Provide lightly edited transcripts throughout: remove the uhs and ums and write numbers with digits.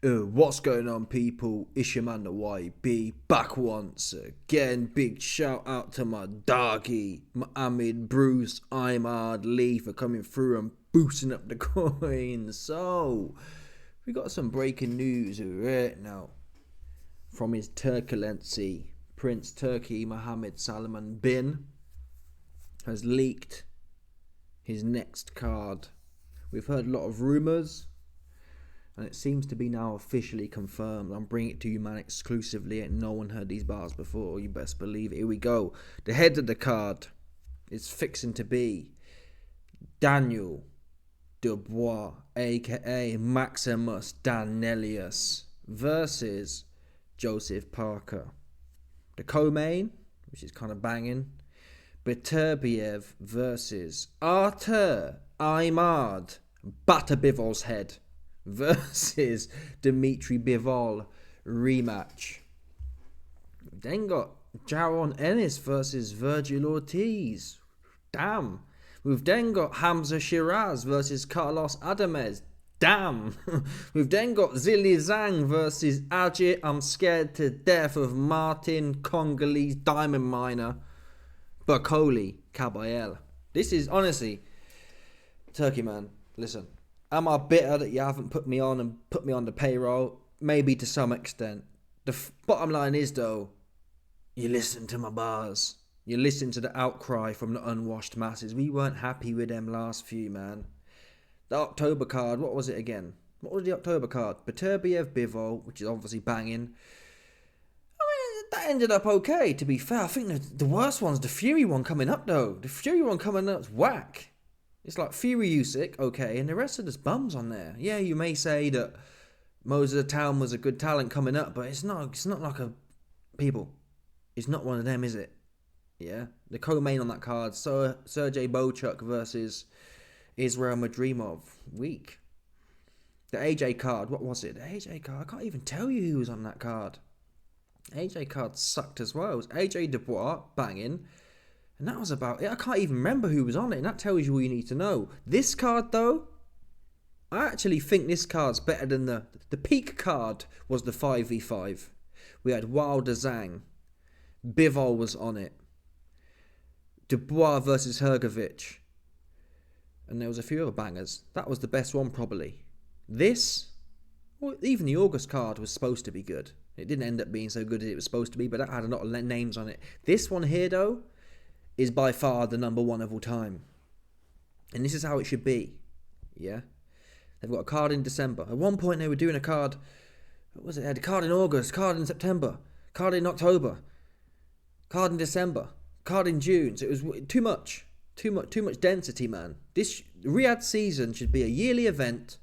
What's going on, people? It's your man, the YB, back once again. Big shout out to my doggy, Mohammed Bruce Imad Lee, for coming through and boosting up the coins. So, we got some breaking news right now from His Turkulency. Prince Turki Mohammed Salman bin has leaked his next card. We've heard a lot of rumours, and it seems to be now officially confirmed. I'm bringing it to you, man, exclusively. Ain't no one heard these bars before. You best believe it. Here we go. The head of the card is fixing to be Daniel Dubois, a.k.a. Maximus Danelius, versus Joseph Parker. The co-main, which is kind of banging, Beterbiev versus Artur Imad Batabivol's head versus Dmitry Bivol rematch. We've then got Jaron Ennis versus Virgil Ortiz. Damn. We've then got Hamza Shiraz versus Carlos Adames. Damn. We've then got Zili Zhang versus Ajit I'm scared to death of Martin Congolese diamond miner Bakoli Kabayel. This is honestly, Turkey, man, listen. Am I bitter that you haven't put me on and put me on the payroll? Maybe to some extent. The bottom line is, though, you listen to my bars. You listen to the outcry from the unwashed masses. We weren't happy with them last few, man. The October card, what was it again? What was the October card? Beterbiev Bivol, which is obviously banging. I mean, that ended up okay, to be fair. I think the worst one's the Fury one coming up, though. The Fury one coming up's whack. It's like Fury Usyk, okay, and the rest of there's bums on there. Yeah, you may say that Moses of the Town was a good talent coming up, but it's not like a people. It's not one of them, is it? Yeah. The co-main on that card, Sergey Bochuk versus Israel Madrimov. Weak. The AJ card, what was it? The AJ card, I can't even tell you who was on that card. AJ card sucked as well. It was AJ Dubois, banging. And that was about it. I can't even remember who was on it, and that tells you all you need to know. This card, though, I actually think this card's better than the peak card was the 5v5. We had Wilder Zhang. Bivol was on it. Dubois versus Hrgovic. And there was a few other bangers. That was the best one, probably. This, well, even the August card was supposed to be good. It didn't end up being so good as it was supposed to be, but that had a lot of names on it. This one here, though, is by far the number one of all time. And this is how it should be. Yeah? They've got a card in December. At one point they were doing a card, what was it? They had a card in August, card in September, card in October, card in December, card in June. So it was too much density, man. This Riyadh season should be a yearly event.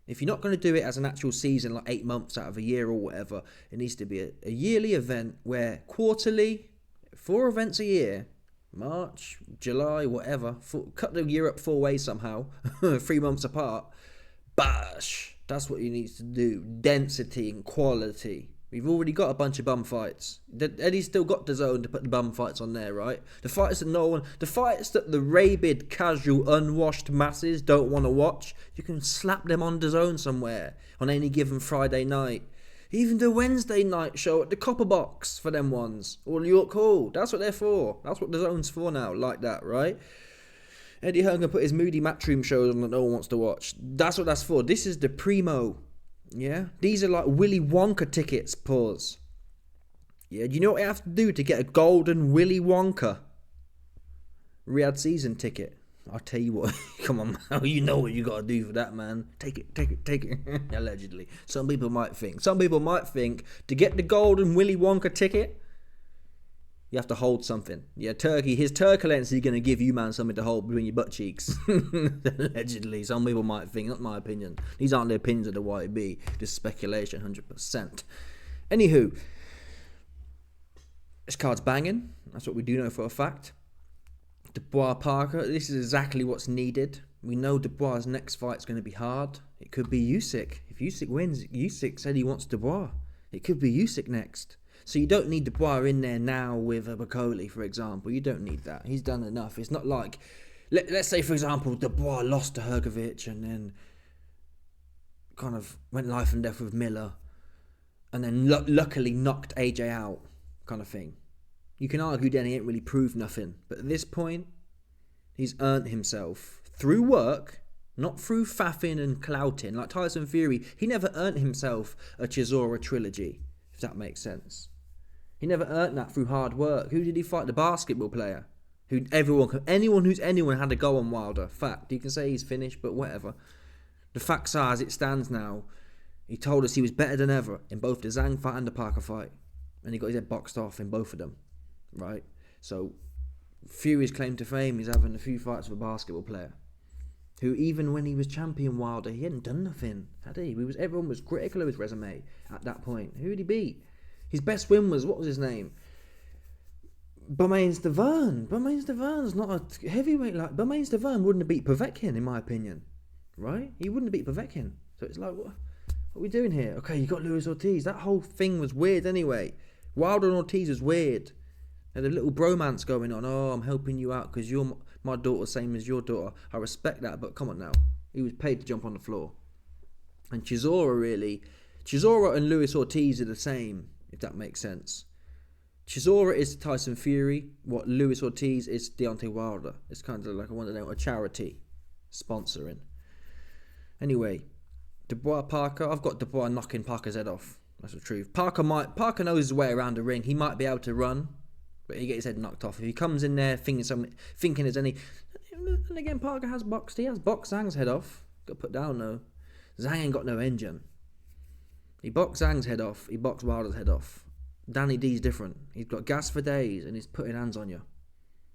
If you're not going to do it as an actual season, like 8 months out of a year or whatever, it needs to be a yearly event where quarterly, 4 events a year, March, July, whatever, cut the year up 4 ways somehow, 3 months apart, bash, that's what you need to do, density and quality. We've already got a bunch of bum fights. Eddie's still got DAZN to put the bum fights on there, right? The fights that the rabid, casual, unwashed masses don't want to watch, you can slap them on DAZN somewhere on any given Friday night. Even the Wednesday night show at the Copper Box for them ones. All York Hall. That's what they're for. That's what the zone's for now. Like that, right? Eddie Hearn can put his moody matchroom shows on that no one wants to watch. That's what that's for. This is the primo. Yeah? These are like Willy Wonka tickets, pause. Yeah, do you know what you have to do to get a golden Willy Wonka Riyadh season ticket? I'll tell you what, come on, man. You know what you got to do for that, man. Take it. Allegedly. Some people might think to get the golden Willy Wonka ticket, you have to hold something. Yeah, his Turkulency going to give you, man, something to hold between your butt cheeks. Allegedly. Some people might think, not my opinion. These aren't the opinions of the YB. Just speculation, 100%. Anywho, this card's banging. That's what we do know for a fact. Dubois Parker, this is exactly what's needed. We know Dubois' next fight's going to be hard. It could be Usyk. If Usyk wins, Usyk said he wants Dubois. It could be Usyk next. So you don't need Dubois in there now with a Bakoli, for example. You don't need that. He's done enough. It's not like, let's say, for example, Dubois lost to Hrgovic and then kind of went life and death with Miller, and then luckily knocked AJ out, kind of thing. You can argue then he ain't really proved nothing, but at this point, he's earned himself through work, not through faffing and clouting. Like Tyson Fury, he never earned himself a Chisora trilogy, if that makes sense. He never earned that through hard work. Who did he fight? The basketball player. Anyone who's anyone had a go on Wilder. Fact, you can say he's finished, but whatever. The facts are, as it stands now, he told us he was better than ever in both the Zhang fight and the Parker fight. And he got his head boxed off in both of them. Right? So, Fury's claim to fame is having a few fights with a basketball player. Who, even when he was champion Wilder, he hadn't done nothing, had he? Everyone was critical of his resume at that point. Who did he beat? His best win was, what was his name? Bermain Stavern. Bermain Stavern's not a heavyweight like... Bermain Stavern wouldn't have beat Povetkin, in my opinion. Right? He wouldn't have beat Povetkin. So it's like, what are we doing here? Okay, you got Luis Ortiz. That whole thing was weird anyway. Wilder and Ortiz was weird. They had a little bromance going on. Oh, I'm helping you out because you're my daughter, same as your daughter. I respect that, but come on now. He was paid to jump on the floor. And Chisora and Luis Ortiz are the same, if that makes sense. Chisora is Tyson Fury, what Luis Ortiz is Deontay Wilder. It's kind of like a charity sponsoring. Anyway, Dubois Parker, I've got Dubois knocking Parker's head off. That's the truth. Parker knows his way around the ring. He might be able to run, but he gets his head knocked off. If he comes in there thinking there's any... And again, Parker has boxed. He has boxed Zhang's head off. Got put down though. Zhang ain't got no engine. He boxed Zhang's head off. He boxed Wilder's head off. Danny D's different. He's got gas for days and he's putting hands on you.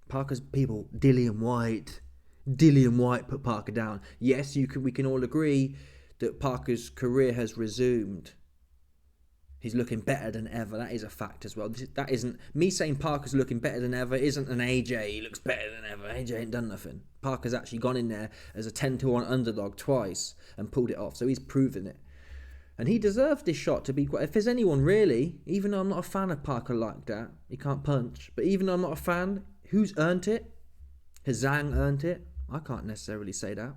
Parker's people, Dillian White put Parker down. Yes, we can all agree that Parker's career has resumed. He's looking better than ever. That is a fact as well. That isn't me saying Parker's looking better than ever. Isn't an AJ. He looks better than ever. AJ ain't done nothing. Parker's actually gone in there as a 10-1 underdog twice and pulled it off. So he's proven it. And he deserves this shot to be quite... If there's anyone really, even though I'm not a fan of Parker like that, he can't punch. But even though I'm not a fan, who's earned it? Has Zhang earned it? I can't necessarily say that.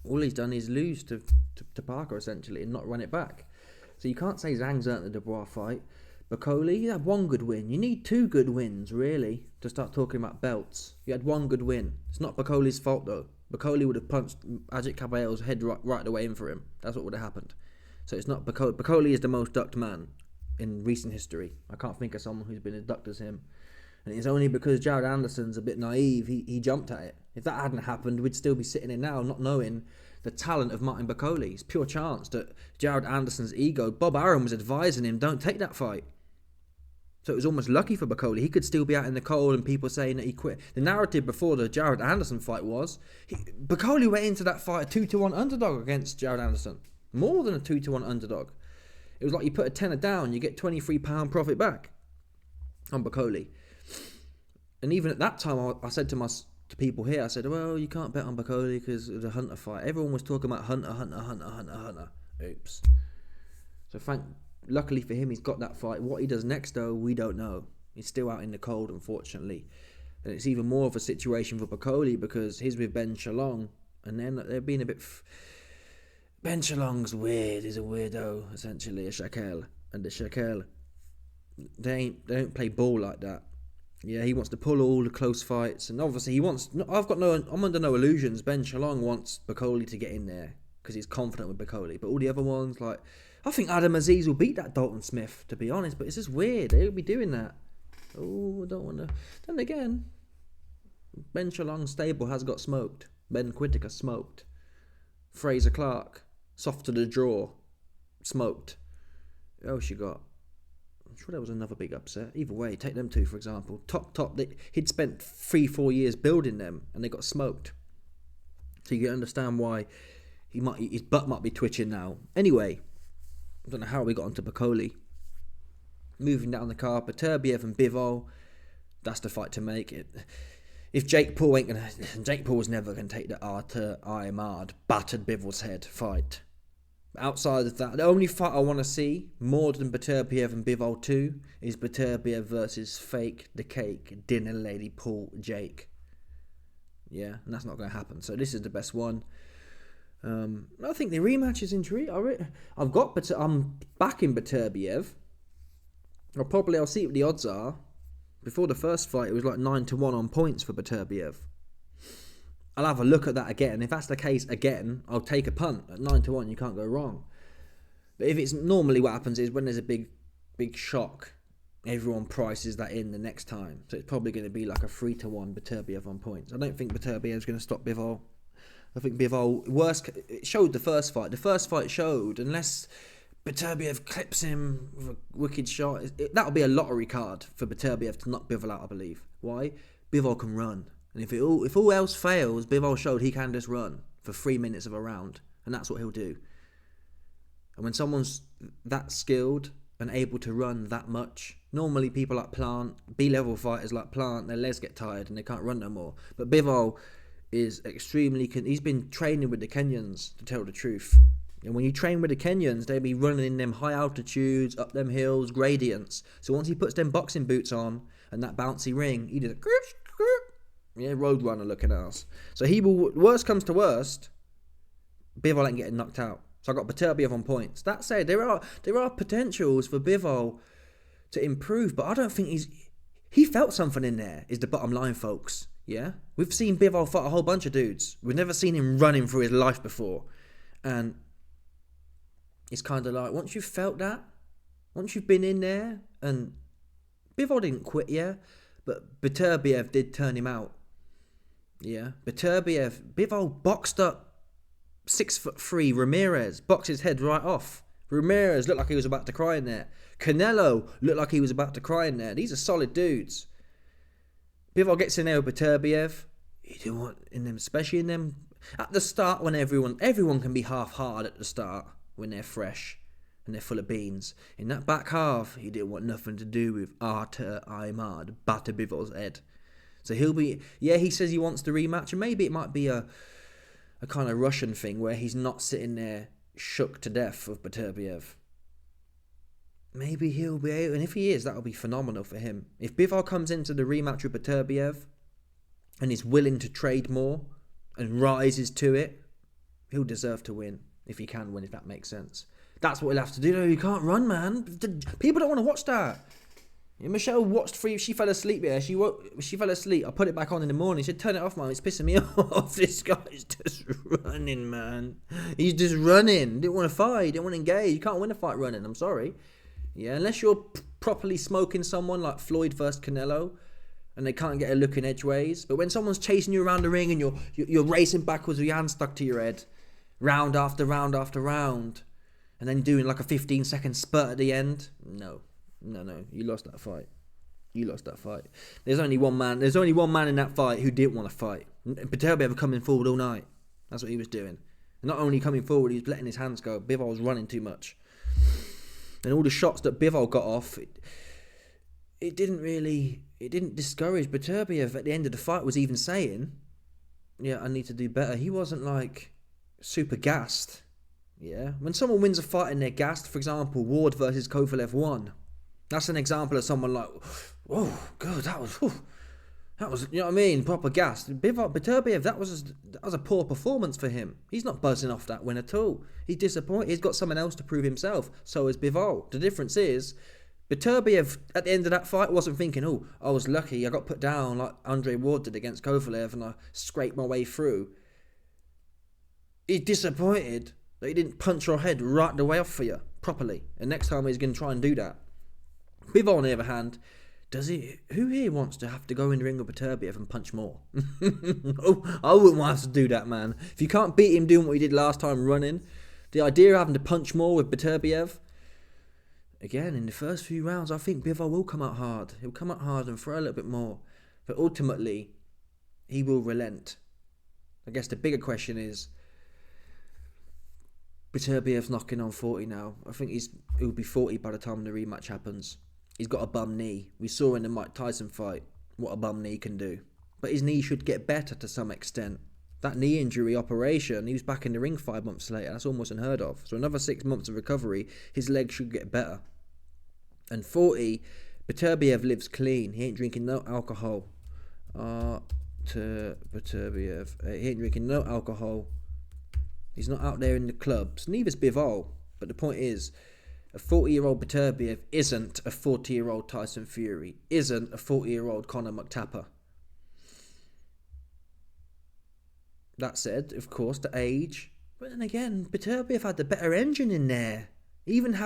All he's done is lose to Parker essentially and not run it back. So you can't say Zhang's earned the Dubois fight. Bacoli, he had one good win. You need two good wins, really, to start talking about belts. You had one good win. It's not Bacoli's fault, though. Bacoli would have punched Ajit Caballero's head right the way in for him. That's what would have happened. So it's not Bacoli. Bacoli is the most ducked man in recent history. I can't think of someone who's been as ducked as him. And it's only because Jared Anderson's a bit naive, he jumped at it. If that hadn't happened, we'd still be sitting here now not knowing the talent of Martin Bacoli. It's pure chance that Jared Anderson's ego, Bob Arum was advising him, don't take that fight. So it was almost lucky for Bacoli. He could still be out in the cold and people saying that he quit. The narrative before the Jared Anderson fight was, Bacoli went into that fight a 2-1 underdog against Jared Anderson. More than a 2-1 underdog. It was like you put a tenner down, you get £23 profit back on Bacoli. And even at that time, I said to people here, I said, well, you can't bet on Bacoli because of the Hunter fight. Everyone was talking about Hunter. Oops. So luckily for him, he's got that fight. What he does next, though, we don't know. He's still out in the cold, unfortunately. And it's even more of a situation for Bacoli because he's with Ben Shalom. And then they're being a bit... Ben Shalom's weird. He's a weirdo, essentially, a shakel. And the shakel, they don't play ball like that. Yeah, he wants to pull all the close fights, and obviously he wants... I'm under no illusions. Ben Shalom wants Bacoli to get in there because he's confident with Bacoli. But all the other ones, like... I think Adam Aziz will beat that Dalton Smith, to be honest, but it's just weird. They'll be doing that. Oh, I don't want to... Then again, Ben Shalom's stable has got smoked. Ben Whittaker smoked. Fraser Clark, soft to the draw, smoked. What else you got? I'm sure there was another big upset. Either way, take them two, for example. Top. He'd spent 3-4 years building them, and they got smoked. So you can understand why his butt might be twitching now. Anyway, I don't know how we got onto Bacoli. Moving down the card, Beterbiev and Bivol. That's the fight to make. If Jake Paul ain't gonna... Jake Paul's never gonna take the Artur Imard battered Bivol's head fight. Outside of that, the only fight I want to see more than Beterbiev and Bivol 2 is Beterbiev versus fake the cake dinner lady Paul Jake. Yeah, and that's not going to happen. So this is the best one. I think the rematch is intriguing. I'm backing Beterbiev. I'll see what the odds are. Before the first fight, it was like 9-1 on points for Beterbiev. I'll have a look at that again. If that's the case again, I'll take a punt at 9-1. You can't go wrong. But if it's normally what happens is when there's a big shock, everyone prices that in the next time. So it's probably going to be like a 3-1 Beterbiev on points. I don't think Beterbiev's going to stop Bivol. I think Bivol, it showed the first fight. The first fight showed, unless Beterbiev clips him with a wicked shot, that'll be a lottery card for Beterbiev to knock Bivol out, I believe. Why? Bivol can run. And if all else fails, Bivol showed he can just run for 3 minutes of a round. And that's what he'll do. And when someone's that skilled and able to run that much, normally people like Plant, B-level fighters like Plant, their legs get tired and they can't run no more. But Bivol is he's been training with the Kenyans, to tell the truth. And when you train with the Kenyans, they be running in them high altitudes, up them hills, gradients. So once he puts them boxing boots on and that bouncy ring, he just roadrunner looking ass. So he will, worst comes to worst, Bivol ain't getting knocked out. So I got Beterbiev on points. That said, there are potentials for Bivol to improve, but I don't think he felt something in there, is the bottom line, folks. Yeah? We've seen Bivol fight a whole bunch of dudes. We've never seen him running through his life before. And it's kind of like, once you've felt that, once you've been in there, and Bivol didn't quit, yeah, but Beterbiev did turn him out. Yeah, Bivol boxed up 6'3" Ramirez, boxed his head right off. Ramirez looked like he was about to cry in there. Canelo looked like he was about to cry in there. These are solid dudes. Bivol gets in there with Beterbiev. He didn't want in them, especially in them at the start when everyone can be half hard at the start when they're fresh and they're full of beans. In that back half, he didn't want nothing to do with Artur Aimard, batter Bivol's head. So he says he wants the rematch, and maybe it might be a kind of Russian thing where he's not sitting there shook to death of Beterbiev. Maybe he'll be able, and if he is, that'll be phenomenal for him. If Bivol comes into the rematch with Beterbiev and is willing to trade more and rises to it, he'll deserve to win, if he can win, if that makes sense. That's what he'll have to do. No, you can't run, man. People don't want to watch that. Yeah, Michelle watched she fell asleep, yeah. She fell asleep. I put it back on in the morning. She said, turn it off, man. It's pissing me off. This guy's just running, man. He's just running. Didn't want to fight. Didn't want to engage. You can't win a fight running. I'm sorry. Yeah, unless you're properly smoking someone like Floyd versus Canelo and they can't get a look in edgeways. But when someone's chasing you around the ring and you're racing backwards with your hand stuck to your head, round after round after round, and then doing like a 15-second spurt at the end, no, you lost that fight. There's only one man in that fight who didn't want to fight. Beterbiev coming forward all night. That's what he was doing. Not only coming forward, he was letting his hands go. Bivol was running too much. And all the shots that Bivol got off, it didn't discourage Beterbiev. At the end of the fight was even saying, yeah, I need to do better. He wasn't like super gassed. Yeah, when someone wins a fight and they're gassed, for example, Ward versus Kovalev 1, that's an example of someone like, oh, God, that was, you know what I mean, proper gassed. Beterbiev, that was a poor performance for him. He's not buzzing off that win at all. He's disappointed. He's got someone else to prove himself. So is Bivol. The difference is, Beterbiev, at the end of that fight, wasn't thinking, oh, I was lucky, I got put down like Andre Ward did against Kovalev and I scraped my way through. He's disappointed that he didn't punch your head right the way off for you, properly. And next time he's going to try and do that. Bivol, on the other hand, who here wants to have to go in the ring with Beterbiev and punch more? Oh, I wouldn't want to do that, man. If you can't beat him doing what he did last time running, the idea of having to punch more with Beterbiev, again, in the first few rounds, I think Bivol will come out hard. He'll come out hard and throw a little bit more. But ultimately, he will relent. I guess the bigger question is, Beterbiev's knocking on 40 now. I think he'll be 40 by the time the rematch happens. He's got a bum knee. We saw in the Mike Tyson fight what a bum knee can do. But his knee should get better to some extent. That knee injury operation, he was back in the ring 5 months later. That's almost unheard of. So another 6 months of recovery, his leg should get better. And 40, Beterbiev lives clean. He ain't drinking no alcohol. Beterbiev. He ain't drinking no alcohol. He's not out there in the clubs. Neither's Bivol. But the point is, a 40-year-old Beterbiev isn't a 40-year-old Tyson Fury, isn't a 40-year-old Conor McTapper. That said, of course, the age. But then again, Beterbiev had the better engine in there. Even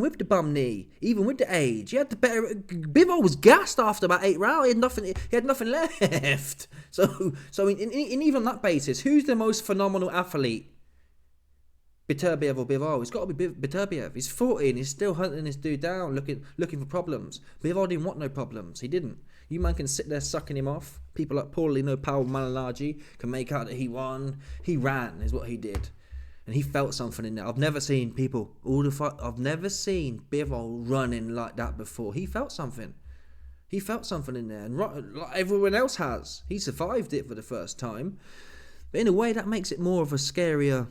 with the bum knee, even with the age, he had the better. Bivol was gassed after about 8 rounds. He had nothing left. So in even on that basis, who's the most phenomenal athlete? Beterbiev or Bivol? It's got to be Beterbiev. He's 40 and he's still hunting this dude down, looking for problems. Bivol didn't want no problems. He didn't. You man can sit there sucking him off. People like Paulino Malignaggi can make out that he won. He ran, is what he did. And he felt something in there. I've never seen I've never seen Bivol running like that before. He felt something. He felt something in there. And like everyone else has. He survived it for the first time. But in a way, that makes it more of a scarier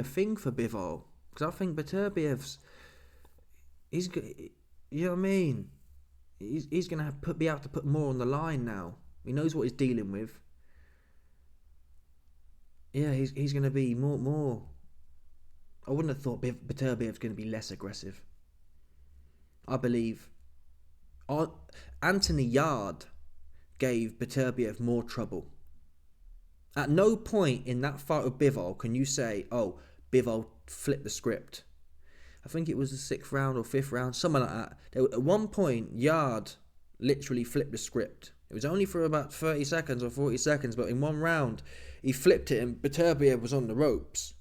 thing for Bivol. Because I think Beterbiev's... You know what I mean? He's going to be able to put more on the line now. He knows what he's dealing with. Yeah, he's going to be more. I wouldn't have thought Beterbiev's going to be less aggressive. I believe Anthony Yarde gave Beterbiev more trouble. At no point in that fight with Bivol can you say, oh, Bivol flipped the script. I think it was the 6th round or 5th round, something like that. At one point, Yarde literally flipped the script. It was only for about 30 seconds or 40 seconds, but in one round, he flipped it and Beterbiev was on the ropes.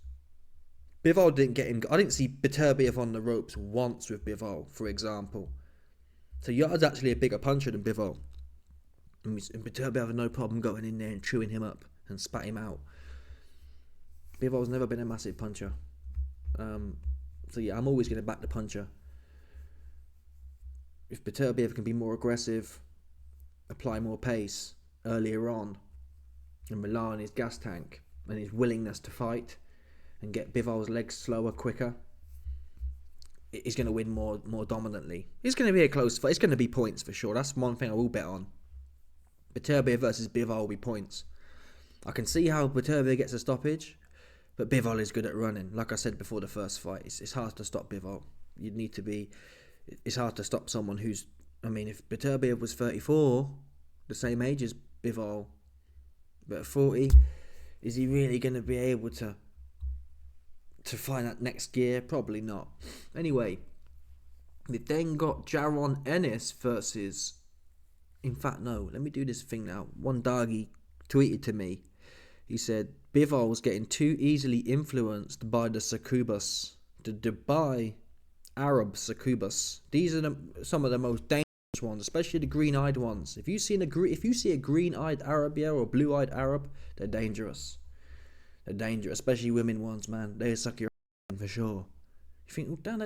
Bivol didn't get him. I didn't see Beterbiev on the ropes once with Bivol, for example. So Yarde's actually a bigger puncher than Bivol. And Beterbiev had no problem going in there and chewing him up and spat him out. Bivol's never been a massive puncher. So yeah, I'm always going to back the puncher. If Beterbiev can be more aggressive, apply more pace earlier on, and rely on his gas tank and his willingness to fight and get Bivol's legs slower, quicker, he's going to win more dominantly. It's going to be a close fight. It's going to be points for sure. That's one thing I will bet on. Beterbiev versus Bivol will be points. I can see how Beterbiev gets a stoppage, but Bivol is good at running. Like I said before the first fight, it's hard to stop Bivol. It's hard to stop someone who's... I mean, if Beterbiev was 34, the same age as Bivol, but at 40, is he really going to be able to find that next gear? Probably not. Anyway, we've then got Jaron Ennis versus... In fact, no, let me do this thing now. One Dagi tweeted to me. He said, Bivol was getting too easily influenced by the succubus, the Dubai Arab succubus. These are some of the most dangerous ones, especially the green-eyed ones. If you see a green-eyed Arab or blue-eyed Arab, they're dangerous. They're dangerous, especially women ones, man. They suck your for sure. You think, well, damn,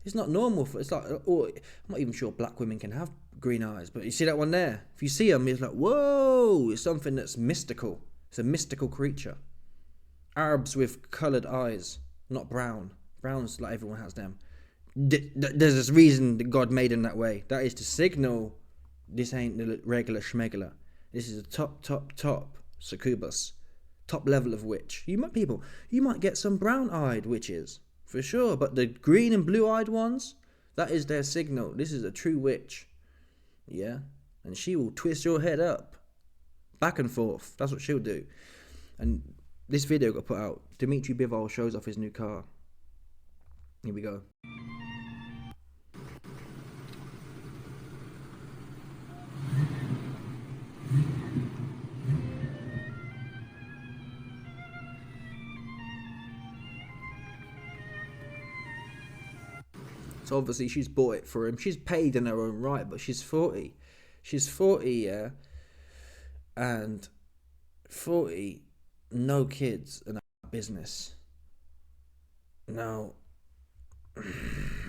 it's not normal. It's like, I'm not even sure black women can have green eyes, but you see that one there? If you see them, it's like, whoa, it's something that's mystical. It's a mystical creature. Arabs with coloured eyes, not brown. Brown's like everyone has them. There's a reason that God made them that way. That is to signal this ain't the regular schmegler. This is a top succubus. Top level of witch. You might get some brown-eyed witches, for sure, but the green and blue-eyed ones, that is their signal. This is a true witch. Yeah? And she will twist your head up. Back and forth. That's what she'll do. And this video got put out. Dmitry Bivol shows off his new car. Here we go. So obviously she's bought it for him. She's paid in her own right, but she's 40. She's 40, yeah. And 40, no kids and a business. Now,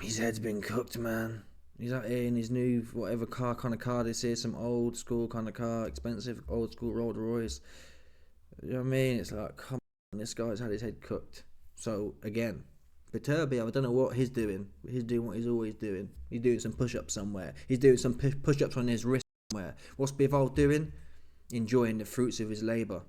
his head's been cooked, man. He's out here in his new, whatever kind of car this is, some old school kind of car, expensive old school Rolls Royce. You know what I mean? It's like, come on, this guy's had his head cooked. So, again, Beterbiev, I don't know what he's doing. He's doing what he's always doing. He's doing some push-ups somewhere. He's doing some push-ups on his wrist somewhere. What's Bivol doing? Enjoying the fruits of his labour.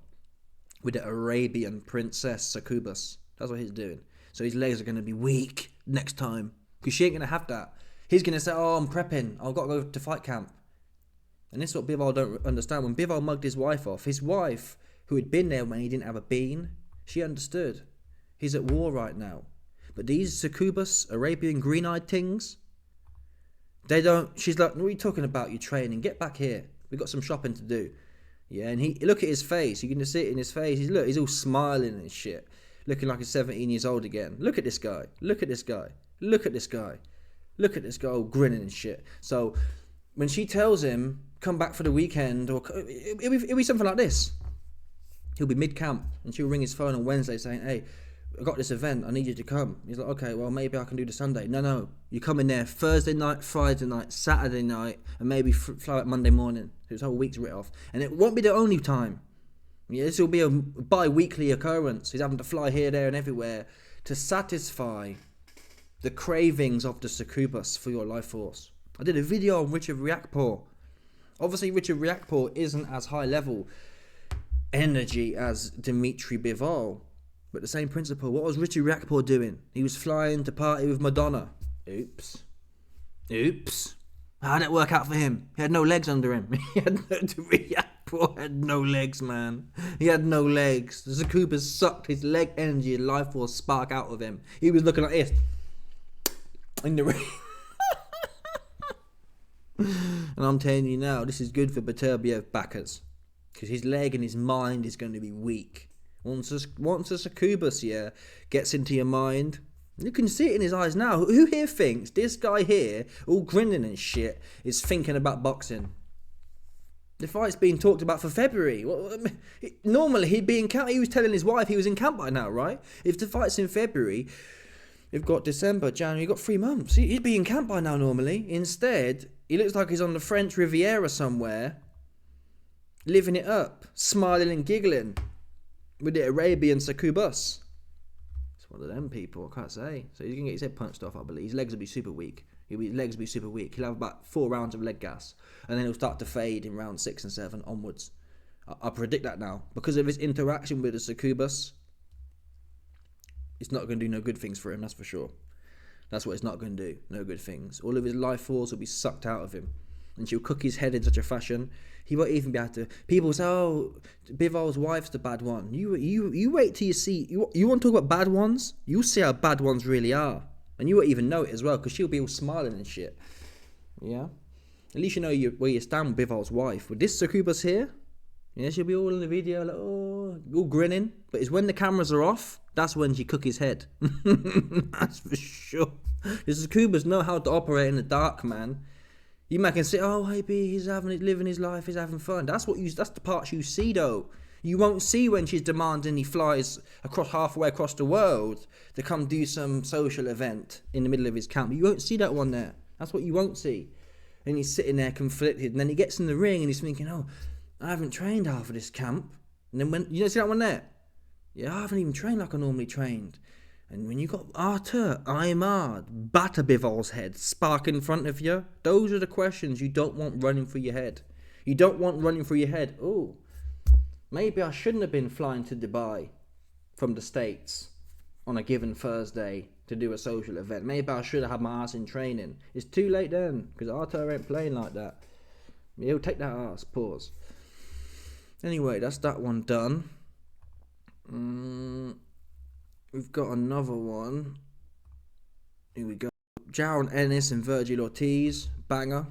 with the Arabian princess succubus. That's what he's doing. So his legs are going to be weak next time. Because she ain't going to have that. He's going to say, oh, I'm prepping. I've got to go to fight camp. And this is what Bival don't understand. When Bival mugged his wife off, his wife, who had been there when he didn't have a bean, she understood. He's at war right now. But these succubus, Arabian green-eyed things, they don't... She's like, what are you talking about, you training? Get back here. We've got some shopping to do. Yeah, and he look at his face. You can just see it in his face. He's all smiling and shit. Looking like he's 17 years old again. Look at this guy. Look at this guy. Look at this guy. Look at this guy all grinning and shit. So when she tells him, come back for the weekend, or it'll be something like this. He'll be mid-camp and she'll ring his phone on Wednesday saying, hey, I got this event, I need you to come. He's like, okay, well, maybe I can do the Sunday. No, you come in there Thursday night, Friday night, Saturday night, and maybe fly out Monday morning. So his whole week's written off. And it won't be the only time. Yeah, this will be a bi-weekly occurrence. He's having to fly here, there, and everywhere to satisfy the cravings of the succubus for your life force. I did a video on Richard Riakporhe. Obviously, Richard Riakporhe isn't as high level energy as Dimitri Bivol. But the same principle. What was Richard Riakporhe doing? He was flying to party with Madonna. Oops. How did it work out for him? He had no legs under him. Riakporhe had no legs, man. He had no legs. The succubus sucked his leg energy and life force spark out of him. He was looking like this in the ring. And I'm telling you now, this is good for Beterbiev backers. Because his leg and his mind is going to be weak. Once a succubus, gets into your mind, you can see it in his eyes now. Who here thinks this guy here, all grinning and shit, is thinking about boxing? The fight's being talked about for February. Normally he'd be in camp. He was telling his wife he was in camp by now, right? If the fight's in February, you've got December, January, you've got 3 months. He'd be in camp by now normally. Instead, he looks like he's on the French Riviera somewhere, living it up, smiling and giggling with the Arabian succubus. It's one of them people, I can't say. So he's going to get his head punched off, I believe. His legs will be super weak. His legs will be super weak. He'll have about 4 rounds of leg gas. And then he'll start to fade in round 6 and 7 onwards. I predict that now. Because of his interaction with the succubus, it's not going to do no good things for him, that's for sure. That's what it's not going to do. No good things. All of his life force will be sucked out of him. And she'll cook his head in such a fashion, he won't even be able to... People say, oh, Bival's wife's the bad one. You wait till you see... You want to talk about bad ones? You'll see how bad ones really are. And you won't even know it as well, because she'll be all smiling and shit. Yeah? At least you know where you stand with Bival's wife. With this succubus here, yeah, she'll be all in the video, like, oh, all grinning. But it's when the cameras are off, that's when she cook his head. That's for sure. The succubus know how to operate in the dark, man. You might can say, oh, maybe he's living his life, he's having fun. That's the parts you see, though. You won't see when she's demanding he flies halfway across the world to come do some social event in the middle of his camp. You won't see that one there. That's what you won't see. And he's sitting there conflicted, and then he gets in the ring and he's thinking, oh, I haven't trained half of this camp. And then you don't see that one there? Yeah, I haven't even trained like I normally trained. And when you got Artur, Aymard, batter Bival's head, spark in front of you, those are the questions you don't want running through your head. You don't want running through your head, oh, maybe I shouldn't have been flying to Dubai from the States on a given Thursday to do a social event. Maybe I should have had my ass in training. It's too late then, because Artur ain't playing like that. He'll take that ass, pause. Anyway, that's that one done. We've got another one. Here we go. Jaron Ennis and Virgil Ortiz. Banger.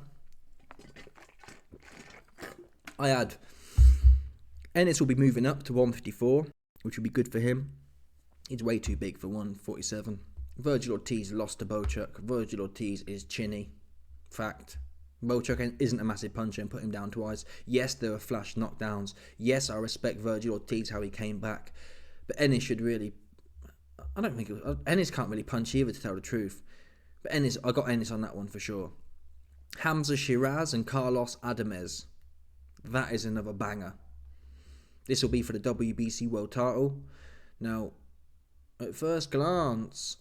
I had Ennis will be moving up to 154, which would be good for him. He's way too big for 147. Virgil Ortiz lost to Bochuk. Virgil Ortiz is chinny. Fact. Bochuk isn't a massive puncher and put him down twice. Yes, there were flash knockdowns. Yes, I respect Virgil Ortiz, how he came back. But Ennis should really... I don't think... Ennis can't really punch either, to tell the truth. But Ennis, I got Ennis on that one for sure. Hamza Shiraz and Carlos Adames. That is another banger. This will be for the WBC World title. Now, at first glance...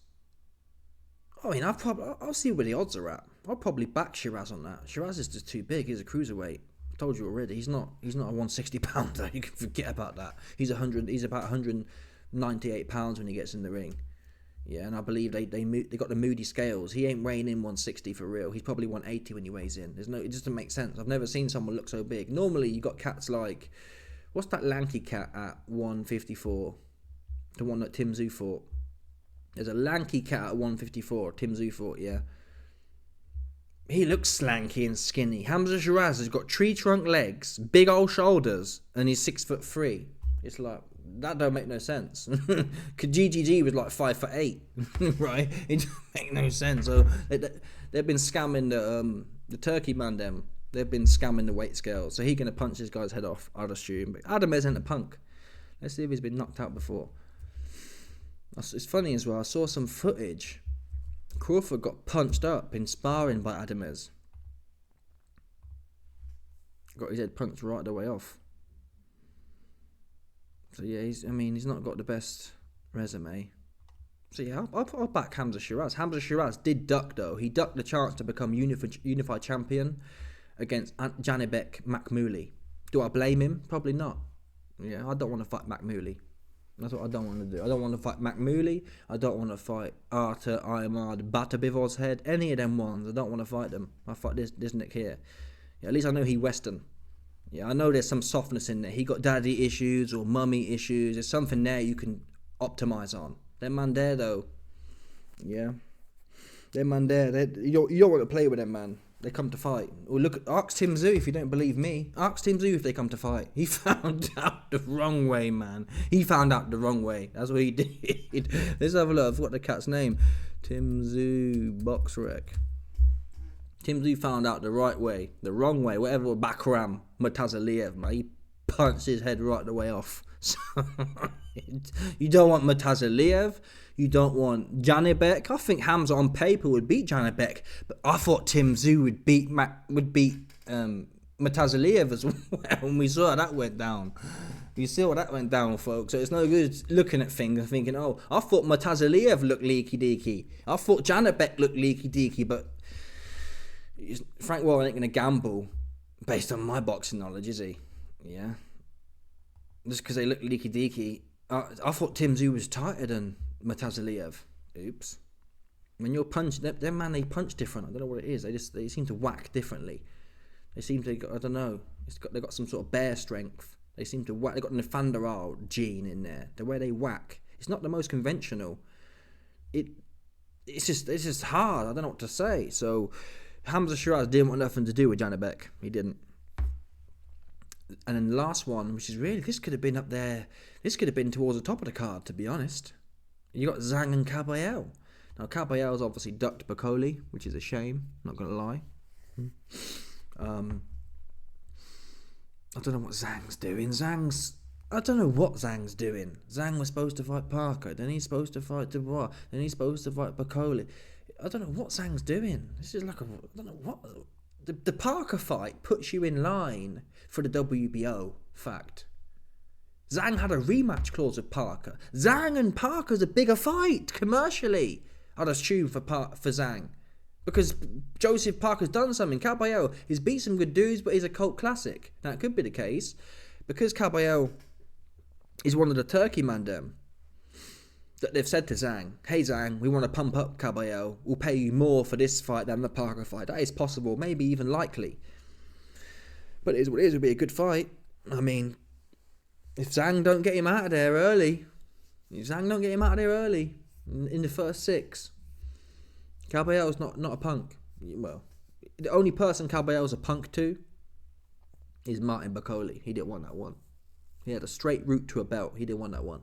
I mean, I'll see where the odds are at. I'll probably back Shiraz on that. Shiraz is just too big. He's a cruiserweight. Told you already. He's not a 160 pounder. You can forget about that. He's about 198 pounds when he gets in the ring. Yeah, and I believe they got the Moody scales. He ain't weighing in 160 for real. He's probably 180 when he weighs in. It doesn't make sense. I've never seen someone look so big. Normally you got cats like, what's that lanky cat at 154? The one that Tim Tszyu fought. There's a lanky cat at 154. Tim Tszyu fought. Yeah. He looks slanky and skinny. Hamza Shiraz has got tree trunk legs, big old shoulders, and he's 6'3". It's like, that don't make no sense. GGG was like 5'8", right? It doesn't make no sense. So they've been scamming the Turkey man. They've been scamming the weight scale. So he's gonna punch this guy's head off, I'd assume. But Adam isn't a punk. Let's see if he's been knocked out before. It's funny as well. I saw some footage. Crawford got punched up in sparring by Adamez. Got his head punched right the way off. So yeah, he's not got the best resume. So yeah, I'll back Hamza Shiraz. Hamza Shiraz did duck though. He ducked the chance to become unified champion against Janibek Makmouli. Do I blame him? Probably not. Yeah, I don't want to fight Makmouli. That's what I don't want to do. I don't want to fight Makmouli. I don't want to fight Artur Ayamad Batabivoz's head. Any of them ones. I don't want to fight them. I fight this Nick here. Yeah, at least I know he Western. Yeah, I know there's some softness in there. He got daddy issues or mummy issues. There's something there you can optimize on. Them man there though. Yeah. Them man there. You don't want to play with them man. They come to fight. Or ask Tim Tszyu if you don't believe me. Ask Tim Tszyu if they come to fight. He found out the wrong way, man. He found out the wrong way. That's what he did. Let's have a look. I forgot the cat's name. Tim Tszyu box rec. Tim Tszyu found out the right way, the wrong way, whatever. Bakram Murtazaliev, man. He punched his head right the way off. So, you don't want Murtazaliev. You don't want Janibek. I think Hamza on paper would beat Janibek, but I thought Tim Tszyu would beat Murtazaliev as well. When we saw how that went down, you see how that went down, folks. So it's no good looking at things and thinking, oh, I thought Murtazaliev looked leaky deaky. I thought Janibek looked leaky deaky, but Frank Warren ain't gonna gamble based on my boxing knowledge, is he? Yeah. Just because they look leaky deaky. I thought Tim Tszyu was tighter than Murtazaliev. Oops. When you're punched, them man, they punch different. I don't know what it is. They seem to whack differently. They seem to, I don't know. They got some sort of bear strength. They seem to whack. They got an Fanderal gene in there. The way they whack, it's not the most conventional. It's just hard. I don't know what to say. So Hamza Shiraz didn't want nothing to do with Janibek. He didn't. And then the last one, which is really, this could have been up there. This could have been towards the top of the card, to be honest. You got Zhang and Caballel. Now, Caballel's obviously ducked Bacoli, which is a shame. Not going to lie. I don't know what Zhang's doing. I don't know what Zhang's doing. Zhang was supposed to fight Parker. Then he's supposed to fight Dubois. Then he's supposed to fight Bacoli. I don't know what Zhang's doing. This is like I don't know what. The Parker fight puts you in line for the WBO, fact. Zhang had a rematch clause with Parker. Zhang and Parker's a bigger fight, commercially, I'd assume, for Zhang. Because Joseph Parker's done something. Caballel, he's beat some good dudes, but he's a cult classic. Now, it could be the case. Because Caballel is one of the Turkey man them, that they've said to Zhang, hey Zhang, we want to pump up Caballel. We'll pay you more for this fight than the Parker fight. That is possible, maybe even likely. But it is what it is. It'll be a good fight. I mean, if Zhang don't get him out of there early, in the first 6, Caballel's not a punk. Well, the only person Caballel's a punk to is Martin Bacoli. He didn't want that one. He had a straight route to a belt. He didn't want that one.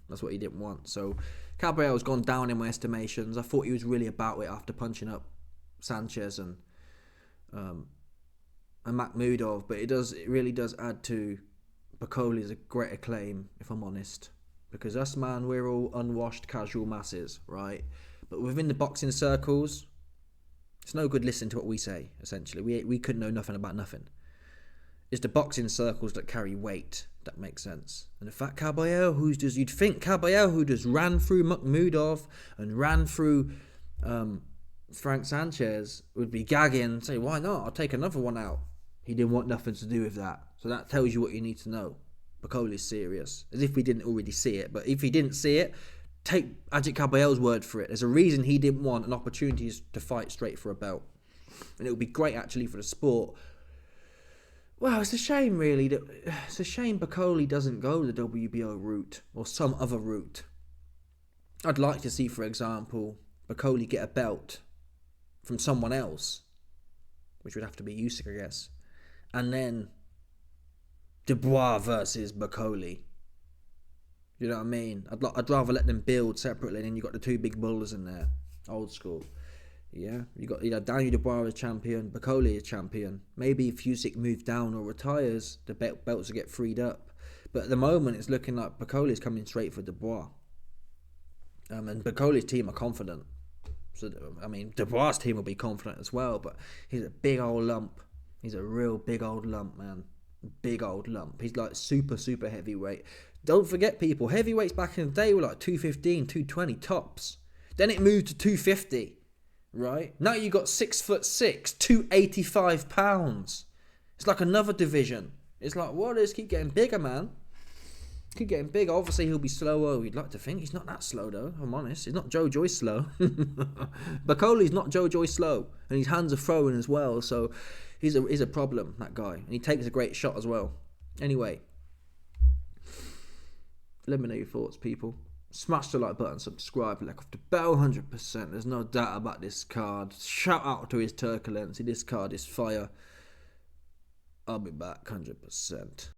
That's what he didn't want. So Caballel's gone down in my estimations. I thought he was really about it after punching up Sanchez and Makhmudov, but it really does add to Bacoli's a greater claim, if I'm honest. Because us, man, we're all unwashed casual masses, right? But within the boxing circles, it's no good listening to what we say, essentially. We couldn't know nothing about nothing. It's the boxing circles that carry weight. That makes sense. And the fact Caballel, you'd think Caballel, who just ran through Makhmudov and ran through Frank Sanchez, would be gagging and say, why not? I'll take another one out. He didn't want nothing to do with that. So that tells you what you need to know. Bakoli's serious. As if we didn't already see it. But if he didn't see it, take Ajit Kabayel's word for it. There's a reason he didn't want an opportunity to fight straight for a belt. And it would be great actually for the sport. Well, it's a shame really. It's a shame Bakoli doesn't go the WBO route or some other route. I'd like to see, for example, Bakoli get a belt from someone else, which would have to be Usyk, I guess. And then Dubois versus Bakoli. You know what I mean? I'd rather let them build separately, and then you got the two big bullers in there, old school. Yeah, you got Daniel Dubois as champion, Bakoli as champion. Maybe if Usyk moves down or retires, the belts will get freed up. But at the moment, it's looking like Bakoli's coming straight for Dubois. And Bakoli's team are confident. So I mean, Dubois' team will be confident as well. But he's a big old lump. He's a real big old lump, man. Big old lump. He's like super heavyweight. Don't forget, people, heavyweights back in the day were like 215, 220 tops. Then it moved to 250, right? Now you got 6'6", 285 pounds. It's like another division. It's like, what? Let's keep getting bigger, man. Keep getting bigger. Obviously, he'll be slower. We'd like to think he's not that slow, though. I'm honest. He's not Joe Joyce slow. Bakoli's not Joe Joyce slow, and his hands are throwing as well. So he's a problem, that guy, and he takes a great shot as well. Anyway. Let me know your thoughts, people. Smash the like button, subscribe, like off the bell, 100%. There's no doubt about this card. Shout out to his turbulency. This card is fire. I'll be back, 100%.